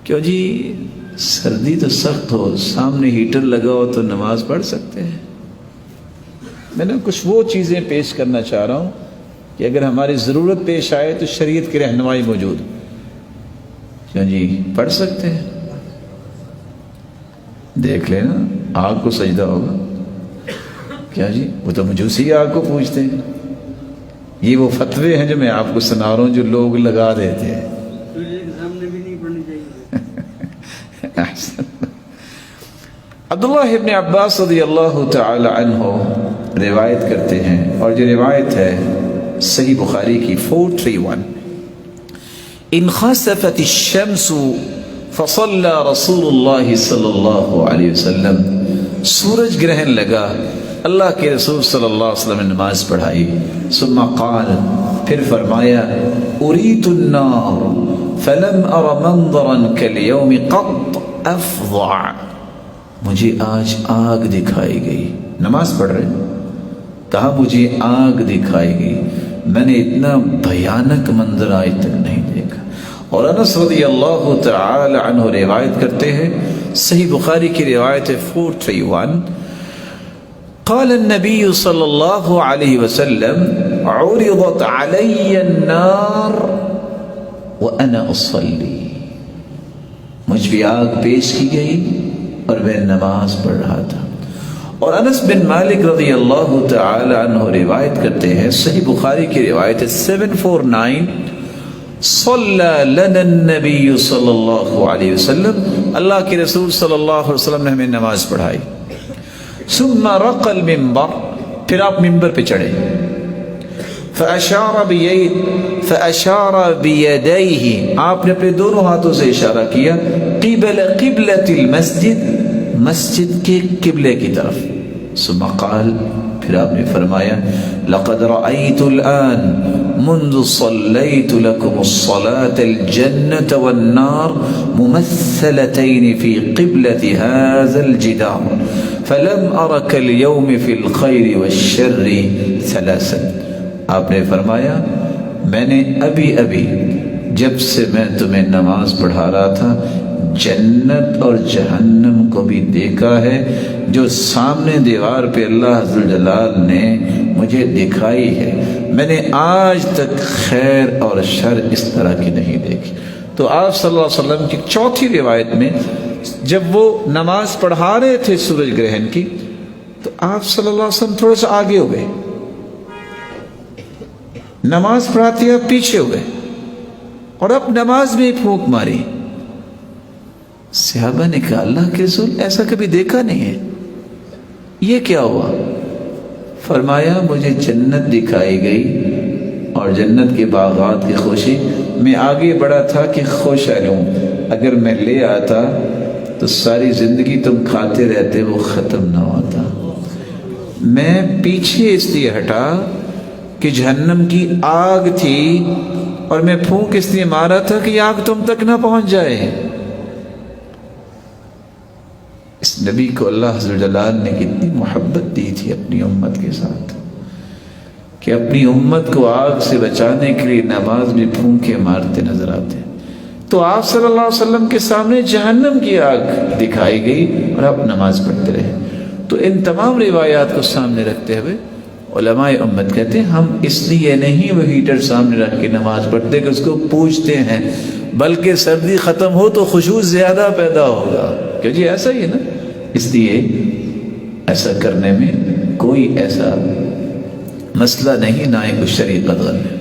کیوں جی سردی تو سخت ہو، سامنے ہیٹر لگا ہو تو نماز پڑھ سکتے ہیں۔ میں نے کچھ وہ چیزیں پیش کرنا چاہ رہا ہوں کہ اگر ہماری ضرورت پیش آئے تو شریعت کی رہنمائی موجود، کیوں جی پڑھ سکتے ہیں۔ دیکھ لینا آگ کو سجدہ ہوگا، کیا جی وہ تو مجوسی آگ کو پوچھتے ہیں۔ یہ وہ فتوے ہیں جو میں آپ کو سنا رہا ہوں جو لوگ لگا دیتے ہیں۔ عبداللہ ابن عباس رضی اللہ تعالی عنہ روایت کرتے ہیں، اور جو روایت ہے صحیح بخاری کی 431، انخسفت الشمس فصلى رسول اللہ صلی اللہ علیہ وسلم، سورج گرہن لگا، اللہ کے رسول صلی اللہ علیہ وسلم نے نماز پڑھائی، ثم قال، پھر فرمایا، اریت النار فلم ار منظرا کالیوم قط افظع، مجھے آج آگ دکھائی گئی، نماز پڑھ رہے، کہا مجھے آگ دکھائی گئی، میں نے اتنا بھیانک منظر آج تک نہیں دیکھا۔ اور انس رضی اللہ تعالی عنہ روایت کرتے ہیں، صحیح بخاری کی روایت 431، قال النبی صلی اللہ علیہ وسلم، عرضت علی النار وانا اصلی، مجھ پہ آگ پیش کی گئی اور میں نماز پڑھ رہا تھا۔ اور انس بن مالک رضی اللہ تعالی عنہ روایت کرتے ہیں، صحیح بخاری کی روایت 749، صلی لنا النبی صلی اللہ علیہ وسلم، اللہ کے رسول صلی اللہ علیہ وسلم نے ہمیں نماز پڑھائی، ثم رقى المنبر، پھر آپ منبر پہ چڑھے، فاشار بیدیہ، آپ نے اپنے دونوں ہاتھوں سے اشارہ کیا، قبل قبلۃ المسجد، مسجد کے قبلے کی طرف، ثم قال، پھر آپ نے فرمایا، لقد رأيت الآن منذ صليت لكم الصلاة الجنة والنار ممثلتين في قبلة هذا الجدار فلم أرك اليوم في الخير والشر ثلاثا، آپ نے فرمایا میں نے ابھی جب سے میں تمہیں نماز پڑھا رہا تھا جنت اور جہنم کو بھی دیکھا ہے جو سامنے دیوار پہ اللہ ذوالجلال نے مجھے دکھائی ہے، میں نے آج تک خیر اور شر اس طرح کی نہیں دیکھی۔ تو آپ صلی اللہ علیہ وسلم کی چوتھی روایت میں جب وہ نماز پڑھا رہے تھے سورج گرہن کی، تو آپ صلی اللہ علیہ وسلم تھوڑا سا آگے ہو گئے، نماز پڑھاتے آپ پیچھے ہو گئے، اور اب نماز میں پھونک ماری۔ صحابہ نے کہا اللہ کے رسول ایسا کبھی دیکھا نہیں ہے، یہ کیا ہوا؟ فرمایا مجھے جنت دکھائی گئی اور جنت کے باغات کی خوشی، میں آگے بڑھا تھا کہ خوش لوں، اگر میں لے آتا تو ساری زندگی تم کھاتے رہتے، وہ ختم نہ ہوتا۔ میں پیچھے اس لیے ہٹا کہ جہنم کی آگ تھی، اور میں پھونک اس لیے مارا تھا کہ آگ تم تک نہ پہنچ جائے۔ اس نبی کو اللہ ذوالجلال نے کتنی محبت دی تھی اپنی امت کے ساتھ، کہ اپنی امت کو آگ سے بچانے کے لیے نماز میں پھونکے مارتے نظر آتے۔ تو آپ صلی اللہ علیہ وسلم کے سامنے جہنم کی آگ دکھائی گئی اور آپ نماز پڑھتے رہے۔ تو ان تمام روایات کو سامنے رکھتے ہوئے علماء امت کہتے ہیں ہم اس لیے نہیں وہ ہیٹر سامنے رکھ کے نماز پڑھتے کہ اس کو پوچھتے ہیں، بلکہ سردی ختم ہو تو خشوع زیادہ پیدا ہوگا، کہ جی ایسا ہی ہے نا، اس لیے ایسا کرنے میں کوئی ایسا مسئلہ نہیں، نہ ہی کوئی شرعی قدغن ہے۔